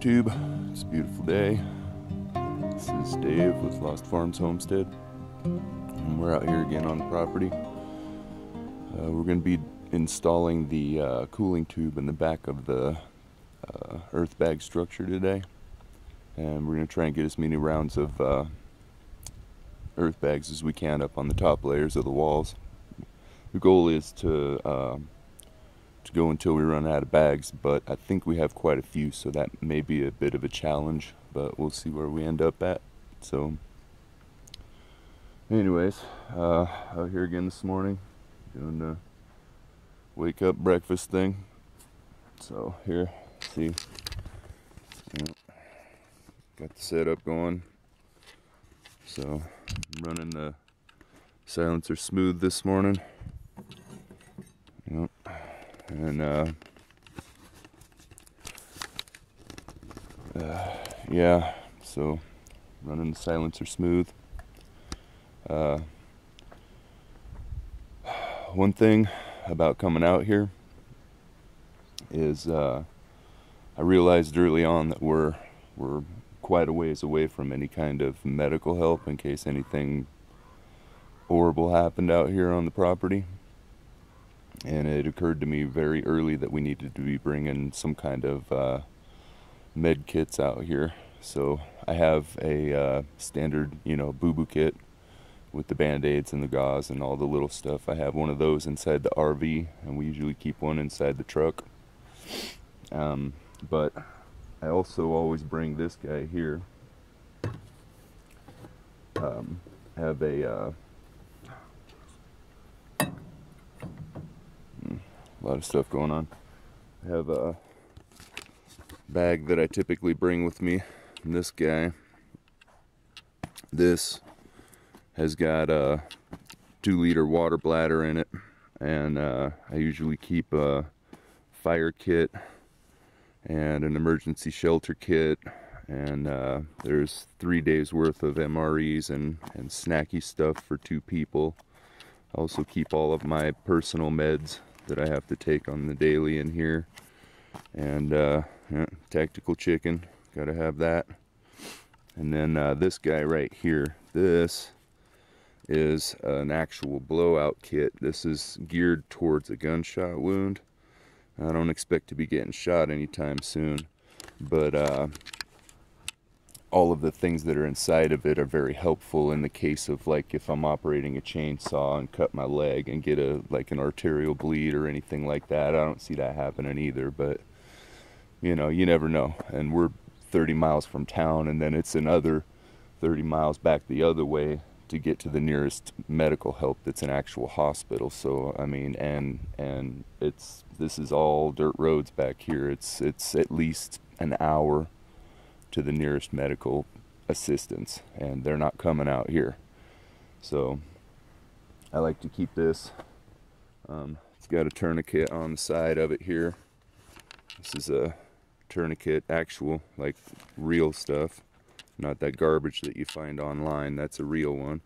YouTube. It's a beautiful day. This is Dave with Lost Farms Homestead, and we're out here again on the property. We're going to be installing the cooling tube in the back of the Earthbag structure today, and we're going to try and get as many rounds of Earthbags as we can up on the top layers of the walls. The goal is to go until we run out of bags, but I think we have quite a few, so that may be a bit of a challenge, but we'll see where we end up at. So anyways, out here again this morning doing the wake up breakfast thing. So here, see, got the setup going. So I'm running the silencer smooth this morning. Yep. And yeah, so running the silencer smooth. One thing about coming out here is I realized early on that we're quite a ways away from any kind of medical help in case anything horrible happened out here on the property. And it occurred to me very early that we needed to be bringing some kind of med kits out here. So I have a standard, boo-boo kit with the band-aids and the gauze and all the little stuff. I have one of those inside the RV, and we usually keep one inside the truck. But I also always bring this guy here. Have a lot of stuff going on. I have a bag that I typically bring with me. And this guy, this has got a 2-liter water bladder in it, and I usually keep a fire kit and an emergency shelter kit, and there's 3 days worth of MREs and snacky stuff for 2 people. I also keep all of my personal meds that I have to take on the daily in here, and yeah, tactical chicken, gotta have that. And then this guy right here, this is an actual blowout kit. This is geared towards a gunshot wound. I don't expect to be getting shot anytime soon, but all of the things that are inside of it are very helpful in the case of, like, if I'm operating a chainsaw and cut my leg and get an arterial bleed or anything like that. I don't see that happening either, but you never know. And we're 30 miles from town, and then it's another 30 miles back the other way to get to the nearest medical help that's an actual hospital. So I mean, and this is all dirt roads back here. It's at least an hour to the nearest medical assistance, and they're not coming out here. So I like to keep this. It's got a tourniquet on the side of it here. This is a tourniquet, actual, like, real stuff, not that garbage that you find online. That's a real one.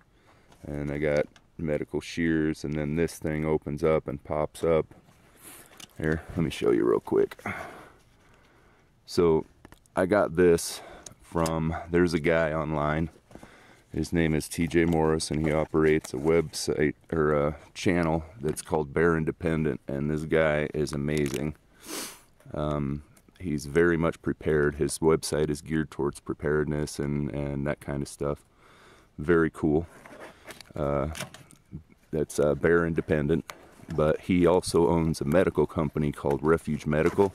And I got medical shears, and then this thing opens up and pops up. Here, let me show you real quick. So I got this from, there's a guy online, his name is TJ Morris, and he operates a website, or a channel, that's called Bear Independent, and this guy is amazing. He's very much prepared. His website is geared towards preparedness and that kind of stuff. Very cool. That's Bear Independent, but he also owns a medical company called Refuge Medical,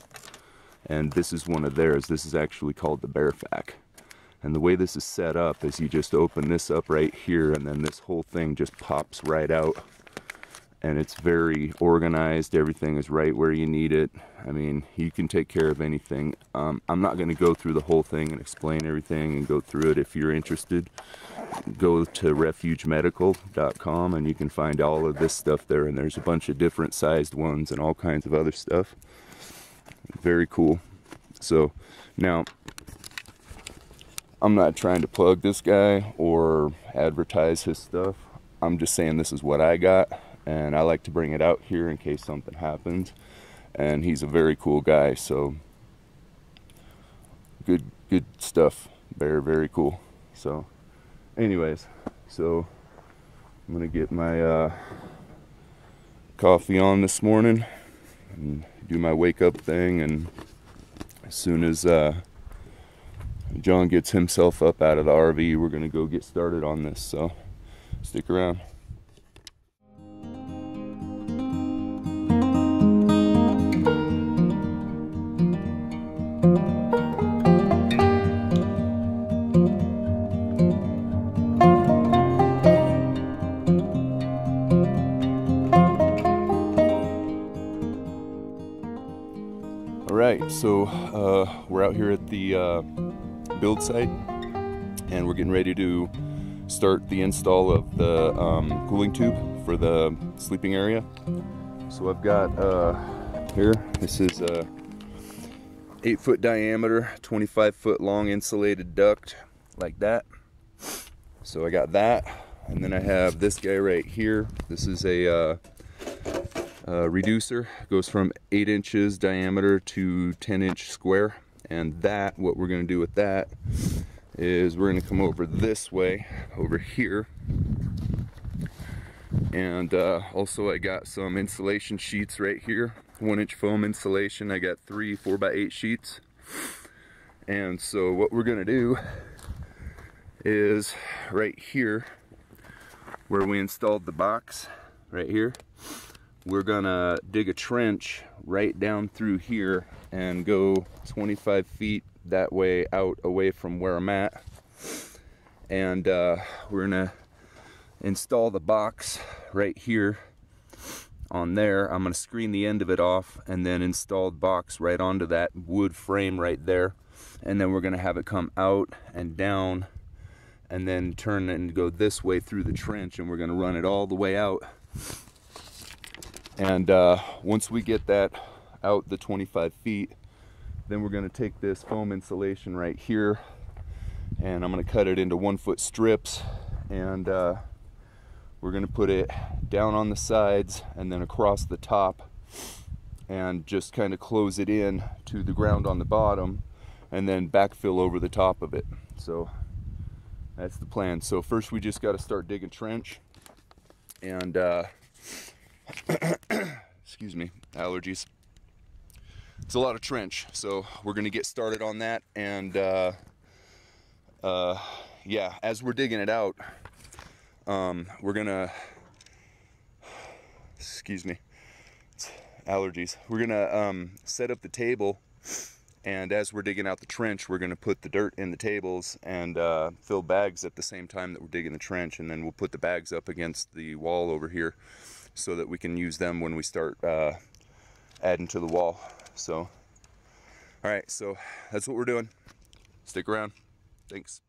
and this is one of theirs. This is actually called the BearFAK. And the way this is set up is you just open this up right here, and then this whole thing just pops right out. and it's very organized. Everything is right where you need it. I mean, you can take care of anything. I'm not going to go through the whole thing and explain everything and go through it. If you're interested, go to refugemedical.com and you can find all of this stuff there, and there's a bunch of different sized ones and all kinds of other stuff. Very cool. So now, I'm not trying to plug this guy or advertise his stuff. I'm just saying this is what I got, and I like to bring it out here in case something happens. And he's a very cool guy, so good stuff. Very, very cool. So anyways, so I'm gonna get my coffee on this morning and do my wake up thing, and as soon as John gets himself up out of the RV, we're gonna go get started on this, so stick around. Alright, so we're out here at the build site, and we're getting ready to start the install of the cooling tube for the sleeping area. So I've got here, this is a 8-foot diameter, 25-foot long insulated duct, like that. So I got that, and then I have this guy right here. This is a reducer. It goes from 8 inches diameter to 10-inch square, and that, what we're going to do with that is we're going to come over this way, over here, and also I got some insulation sheets right here, 1-inch foam insulation. I got 3 4x8 sheets, and so what we're going to do is right here where we installed the box, right here, we're gonna dig a trench right down through here and go 25 feet that way out away from where I'm at, and we're gonna install the box right here on there. I'm gonna screen the end of it off and then install the box right onto that wood frame right there, and then we're gonna have it come out and down and then turn and go this way through the trench, and we're gonna run it all the way out. And once we get that out the 25 feet, then we're going to take this foam insulation right here, and I'm going to cut it into 1-foot strips, and we're going to put it down on the sides and then across the top, and just kind of close it in to the ground on the bottom, and then backfill over the top of it. So that's the plan. So first we just got to start digging trench, and excuse me, allergies. It's a lot of trench, so we're gonna get started on that. And yeah, as we're digging it out, we're gonna, excuse me, it's allergies. We're gonna set up the table, and as we're digging out the trench, we're gonna put the dirt in the tables and fill bags at the same time that we're digging the trench, and then we'll put the bags up against the wall over here, so that we can use them when we start adding to the wall. So, all right, so that's what we're doing. Stick around. Thanks.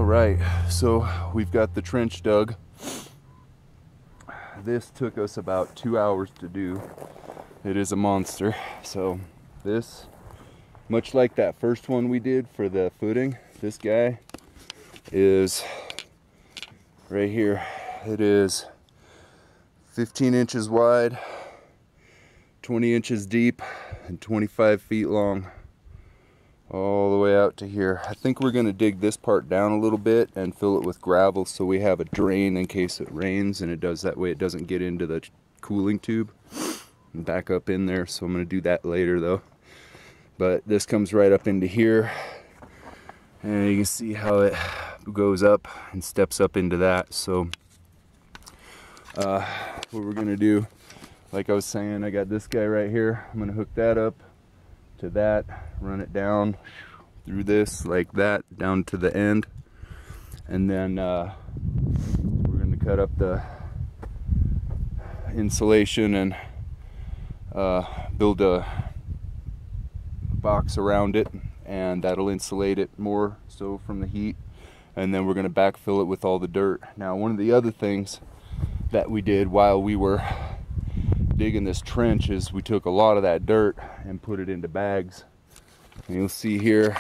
right, so we've got the trench dug. This took us about 2 hours to do. It is a monster. So this, much like that first one we did for the footing, this guy is right here. It is 15 inches wide, 20 inches deep, and 25 feet long, all the way out to here. I think we're going to dig this part down a little bit and fill it with gravel so we have a drain in case it rains, and it does that way it doesn't get into the cooling tube and back up in there. So I'm going to do that later though. But this comes right up into here, and you can see how it goes up and steps up into that. So what we're going to do, like I was saying, I got this guy right here. I'm going to hook that up to that, run it down through this like that down to the end, and then we're going to cut up the insulation and build a box around it, and that'll insulate it more so from the heat, and then we're going to backfill it with all the dirt. Now, one of the other things that we did while we were digging this trench is we took a lot of that dirt and put it into bags, and you'll see here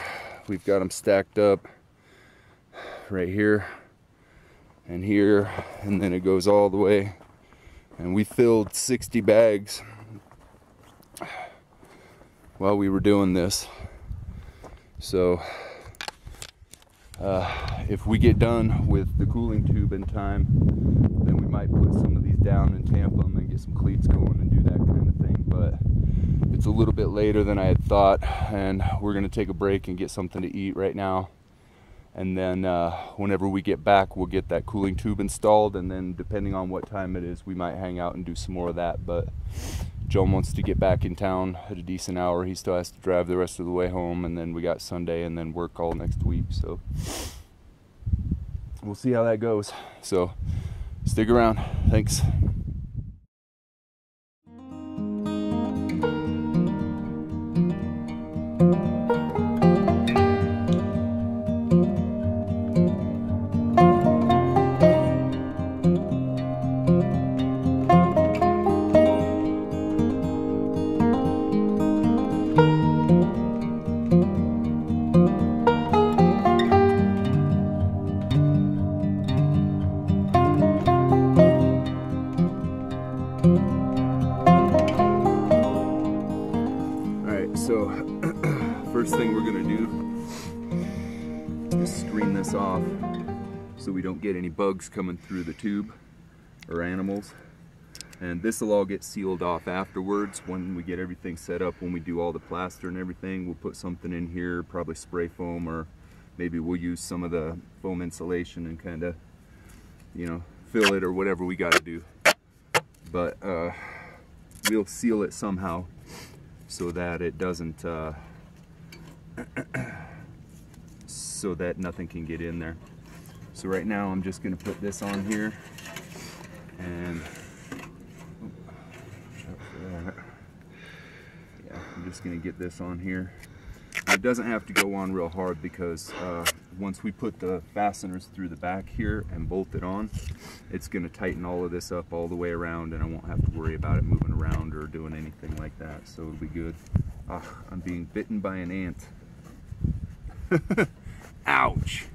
we've got them stacked up right here and here, and then it goes all the way, and we filled 60 bags while we were doing this. So if we get done with the cooling tube in time, then we might put some of these down and tamp them and get some cleats going and do that kind of thing. But it's a little bit later than I had thought, and we're going to take a break and get something to eat right now. And then whenever we get back, we'll get that cooling tube installed, and then depending on what time it is, we might hang out and do some more of that. But John wants to get back in town at a decent hour. He still has to drive the rest of the way home, and then we got Sunday and then work all next week. So we'll see how that goes. So stick around. Thanks. So first thing we're gonna do is screen this off so we don't get any bugs coming through the tube or animals. And this will all get sealed off afterwards when we get everything set up. When we do all the plaster and everything, we'll put something in here, probably spray foam, or maybe we'll use some of the foam insulation and kind of, you know, fill it or whatever we got to do. But we'll seal it somehow so that it doesn't, so that nothing can get in there. So right now I'm just going to put this on here, and yeah, I'm just going to get this on here. It doesn't have to go on real hard because once we put the fasteners through the back here and bolt it on, it's going to tighten all of this up all the way around, and I won't have to worry about it moving around or doing anything like that, so it'll be good. I'm being bitten by an ant. Ouch!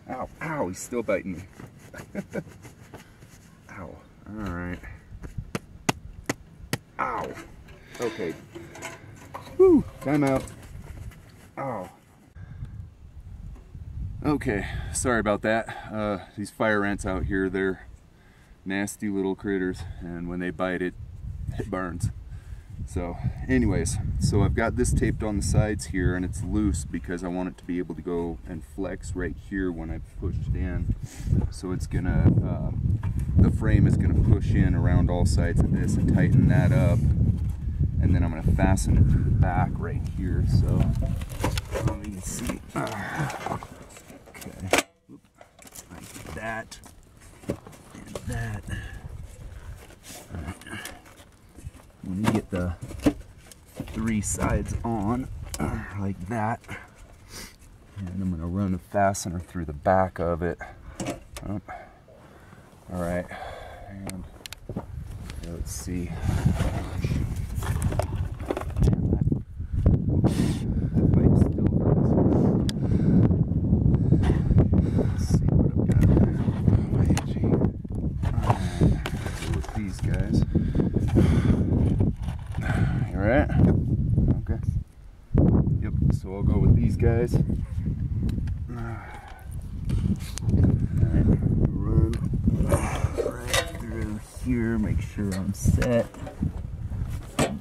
Ow, ow, he's still biting me. Ow, alright. Ow! Okay. Whew, time out. Ow. Okay, sorry about that. These fire ants out here, they're nasty little critters, and when they bite, it burns. So anyways, so I've got this taped on the sides here, and it's loose because I want it to be able to go and flex right here when I push it in. So it's gonna, the frame is gonna push in around all sides of this and tighten that up. And then I'm going to fasten it to the back right here, so you can see. Okay, like that and that. All right. When you get the three sides on, like that, And I'm gonna run a fastener through the back of it. Oh. All right, and let's see. So I'll go with these guys. Run right through here, make sure I'm set. Okay.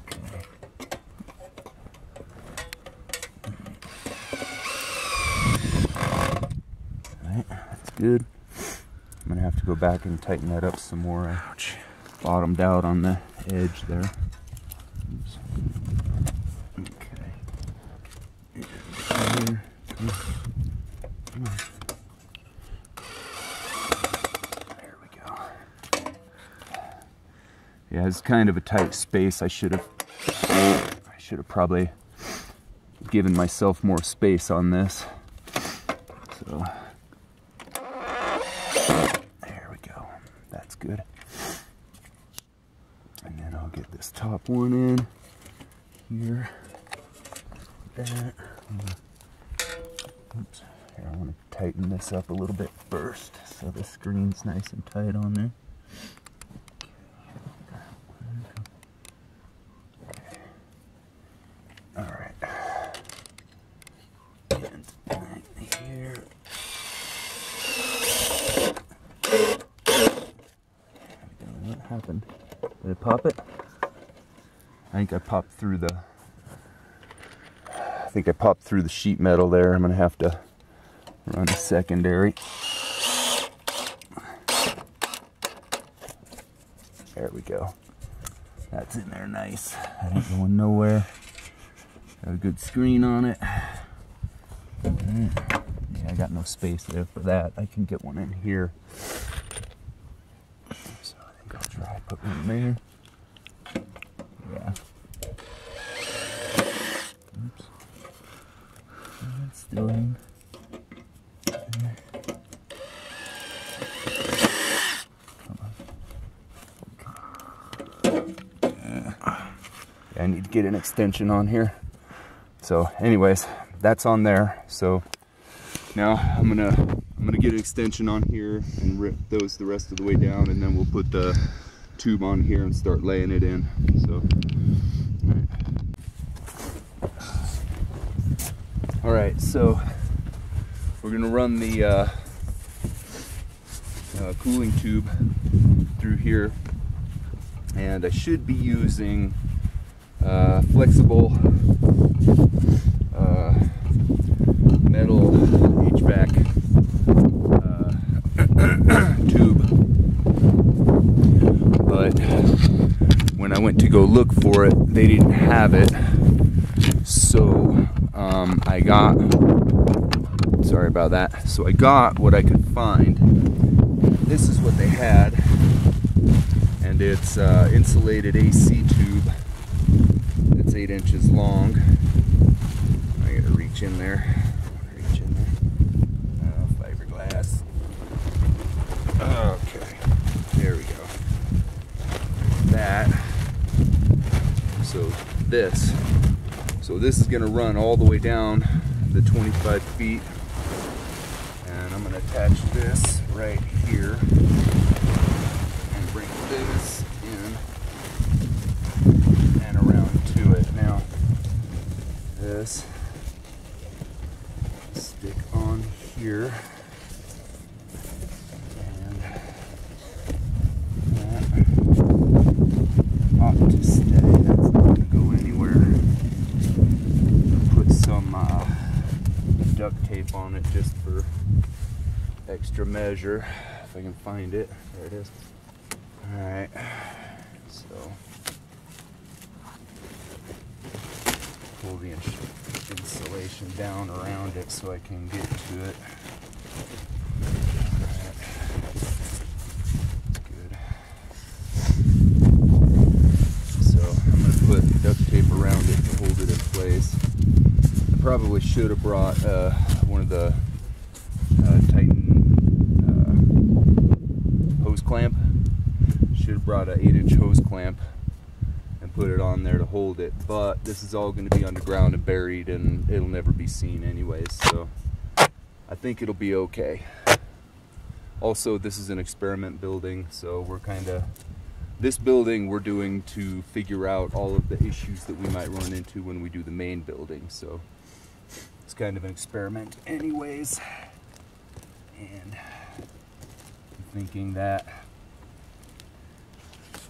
Alright, that's good. I'm gonna have to go back and tighten that up some more. Ouch. Bottomed out on the edge there. Oops. There we go. Yeah, it's kind of a tight space. I should have probably given myself more space on this. So there we go. That's good. And then I'll get this top one in here. That. Oops. Here, I want to tighten this up a little bit first so the screen's nice and tight on there. Okay. Alright. And right here. What happened? Did I pop it? I think I popped through the sheet metal there. I'm gonna have to run a secondary. There we go. That's in there nice. That ain't going nowhere. Got a good screen on it. Yeah, I got no space there for that. I can get one in here. So I think I'll try to put one there. Yeah. Oops. That's still in. I need to get an extension on here. So anyways, that's on there. So now I'm gonna get an extension on here and rip those the rest of the way down, and then we'll put the tube on here and start laying it in. So all right, so we're gonna run the cooling tube through here, and I should be using flexible metal HVAC tube, but when I went to go look for it, they didn't have it. So I got, sorry about that. So I got what I could find. This is what they had, and it's insulated AC tube. It's 8 inches long. I gotta reach in there. Fiberglass. Okay, there we go. That. So this is gonna run all the way down the 25 feet, and I'm gonna attach this right here and bring this in and around to it. Now this stick on here, and that ought to stay. That's not going to go anywhere. Put some duct tape on it just for extra measure, if I can find it. There it is. Alright, so pull the insulation down around it so I can get to it. Alright. Good. So I'm going to put duct tape around it to hold it in place. I probably should have brought one of the Titan hose clamp. Should have brought an 8-inch hose clamp and put it on there to hold it, but this is all going to be underground and buried, and it'll never be seen anyways, so I think it'll be okay. Also, this is an experiment building, so we're kind of, this building we're doing to figure out all of the issues that we might run into when we do the main building, so it's kind of an experiment anyways. And I'm thinking that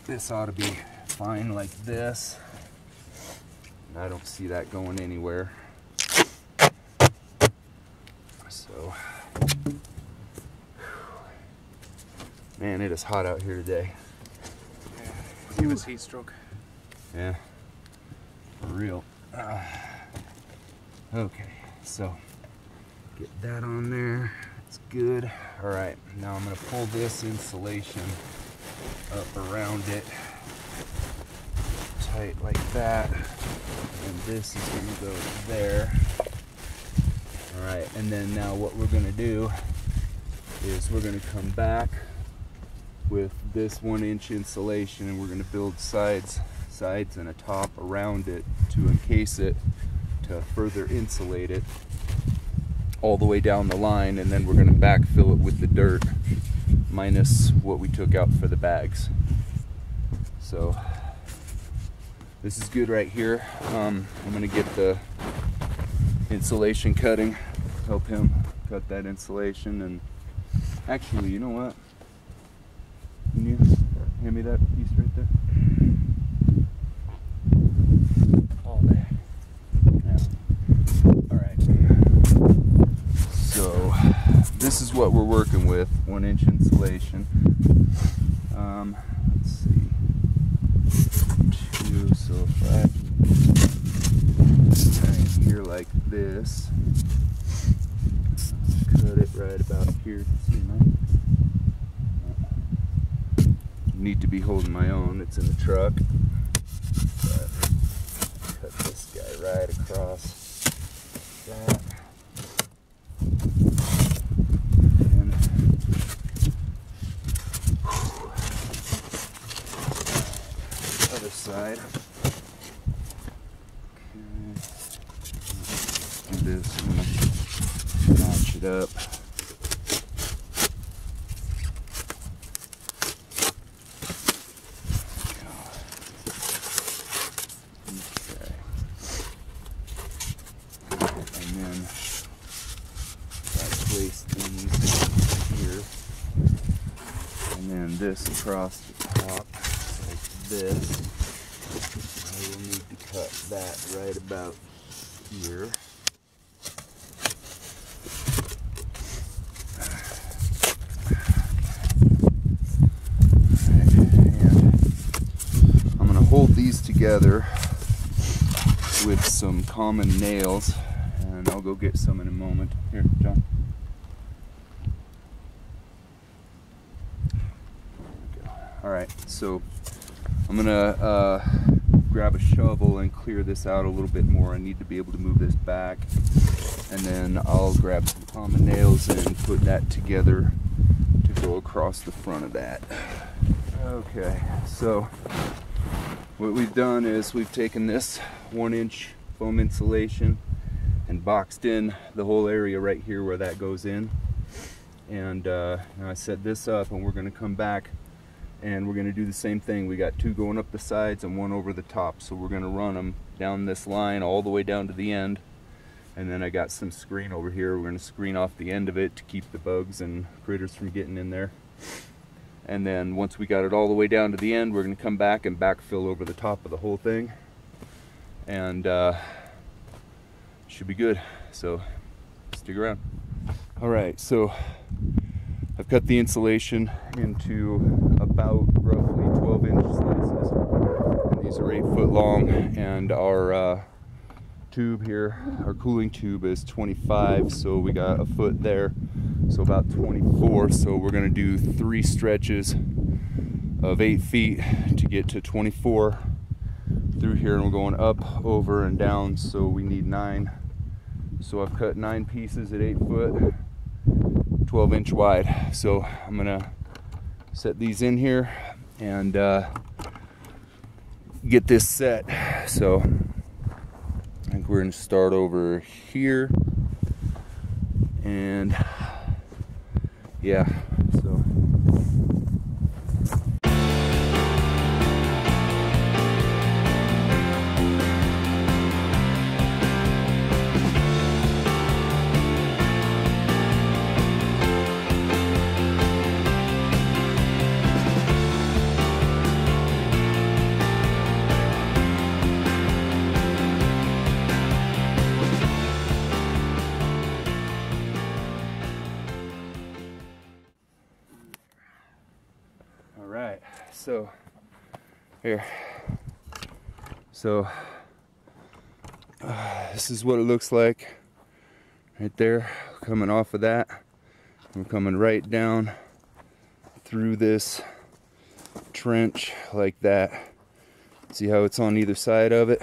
this ought to be fine like this. I don't see that going anywhere. So, man, it is hot out here today. Yeah, he was heat stroke. Yeah, for real. Okay, so get that on there. It's good. All right, now I'm gonna pull this insulation up around it, tight like that, and this is gonna go there. All right, and then now what we're gonna do is we're gonna come back with this 1-inch insulation, and we're gonna build sides and a top around it to encase it, to further insulate it all the way down the line, and then we're going to backfill it with the dirt minus what we took out for the bags. So this is good right here. I'm going to get the insulation cutting, help him cut that insulation. And actually, you know what, can you hand me that piece right there? All day. Yeah. All right. So this is what we're working with, 1-inch insulation. Let's see, 2, so if I right here like this, cut it right about here. See, need to be holding my own, it's in the truck. But cut this guy right across that. And other side. Okay. Let's do this. I'm gonna notch it up. This across the top like this. I will need to cut that right about here. Right. And I'm going to hold these together with some common nails, and I'll go get some in a moment. Here, John. Alright, so I'm gonna grab a shovel and clear this out a little bit more. I need to be able to move this back, and then I'll grab some common nails and put that together to go across the front of that. Okay, so what we've done is we've taken this 1-inch foam insulation and boxed in the whole area right here where that goes in, and now I set this up, and we're going to come back and we're going to do the same thing. We got 2 going up the sides and 1 over the top, so we're going to run them down this line all the way down to the end. And then I got some screen over here. We're going to screen off the end of it to keep the bugs and critters from getting in there. And then once we got it all the way down to the end, we're going to come back and backfill over the top of the whole thing, and should be good. So stick around. All right, so I've cut the insulation into about roughly 12-inch slices, and these are 8 foot long, and our tube here, our cooling tube, is 25, so we got a foot there, so about 24. So we're going to do 3 stretches of 8 feet to get to 24 through here, and we're going up, over, and down, so we need 9 So I've cut 9 pieces at 8 foot, 12 inch wide. So I'm gonna set these in here and get this set. So I think we're gonna start over here, and yeah, so so here, so this is what it looks like right there. Coming off of that, we're coming right down through this trench like that. See how it's on either side of it?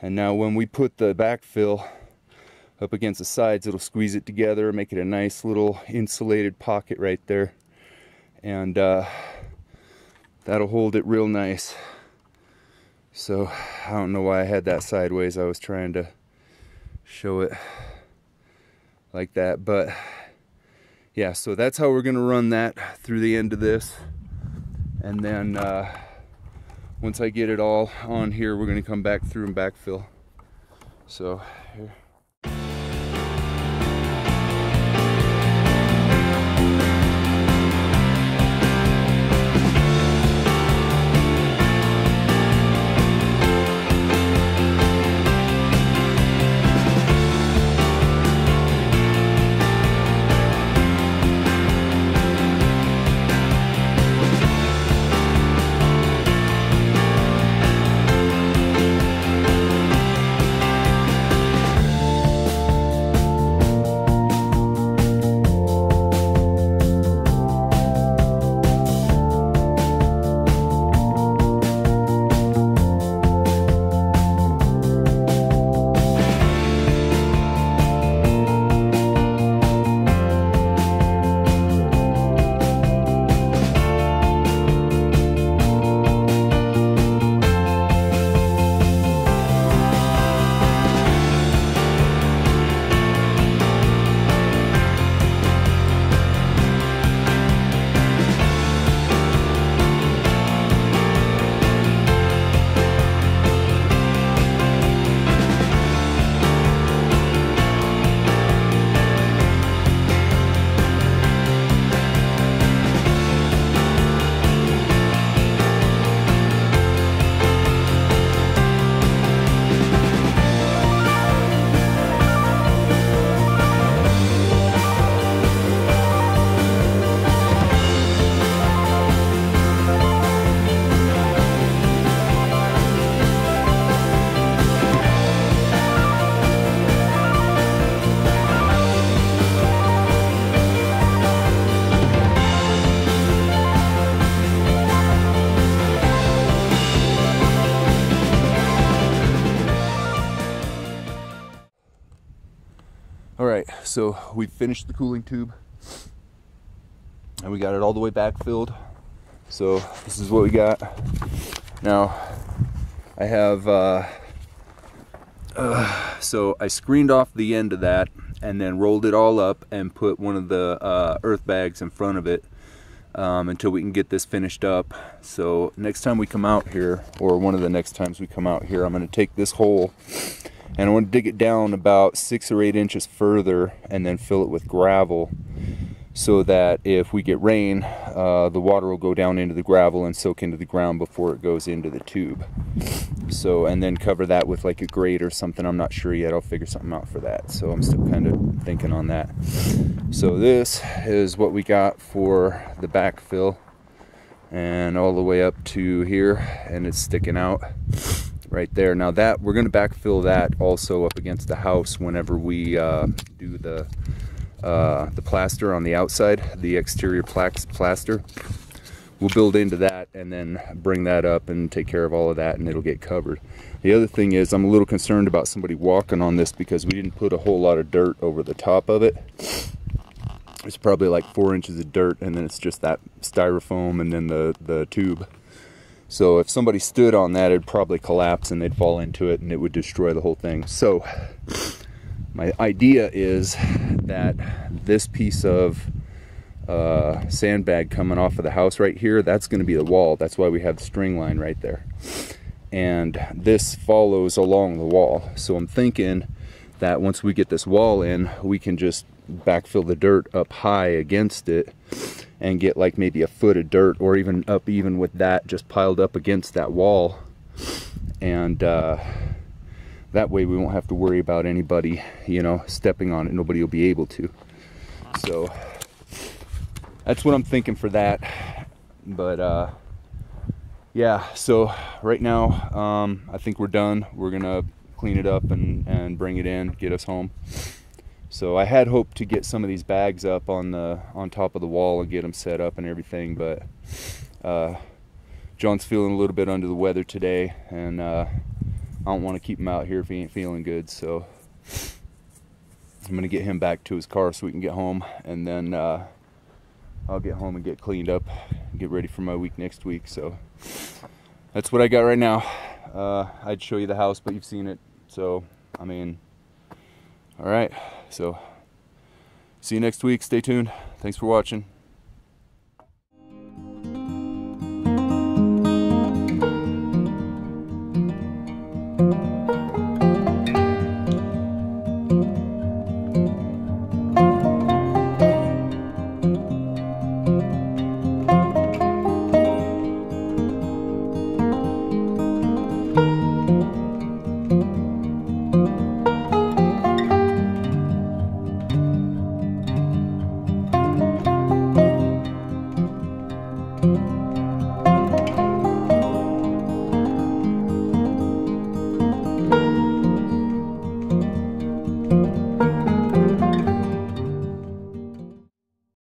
And now when we put the backfill up against the sides, it'll squeeze it together, make it a nice little insulated pocket right there, and that'll hold it real nice. So I don't know why I had that sideways. I was trying to show it like that, but yeah, so that's how we're gonna run that through the end of this. And then once I get it all on here, we're gonna come back through and backfill. So here. Alright, so we finished the cooling tube and we got it all the way back filled. So this is what we got. Now I have so I screened off the end of that and then rolled it all up and put one of the earth bags in front of it until we can get this finished up. So next time we come out here, or one of the next times we come out here, I'm going to take this hole and I want to dig it down about 6 or 8 inches further and then fill it with gravel, so that if we get rain, the water will go down into the gravel and soak into the ground before it goes into the tube. So, and then cover that with like a grate or something. I'm not sure yet. I'll figure something out for that. So I'm still kind of thinking on that. So this is what we got for the backfill, and all the way up to here, and it's sticking out right there. Now that we're going to backfill that also up against the house whenever we do the plaster on the outside, the exterior plaster. We'll build into that and then bring that up and take care of all of that, and it'll get covered. The other thing is, I'm a little concerned about somebody walking on this because we didn't put a whole lot of dirt over the top of it. It's probably like 4 inches of dirt, and then it's just that styrofoam and then the tube. So if somebody stood on that, it'd probably collapse and they'd fall into it and it would destroy the whole thing. So my idea is that this piece of sandbag coming off of the house right here, that's going to be the wall. That's why we have the string line right there. And this follows along the wall. So I'm thinking that once we get this wall in, we can just backfill the dirt up high against it and get like maybe a foot of dirt, or even up even with that just piled up against that wall. And that way we won't have to worry about anybody, you know, stepping on it. Nobody will be able to. So that's what I'm thinking for that. But yeah, so right now I think we're done. We're gonna clean it up and bring it in, get us home. So I had hoped to get some of these bags up on top of the wall and get them set up and everything, but John's feeling a little bit under the weather today, and I don't want to keep him out here if he ain't feeling good. So I'm gonna get him back to his car so we can get home, and then I'll get home and get cleaned up and get ready for my week next week. So that's what I got right now. I'd show you the house, but you've seen it. So, I mean, all right. So see you next week. Stay tuned. Thanks for watching.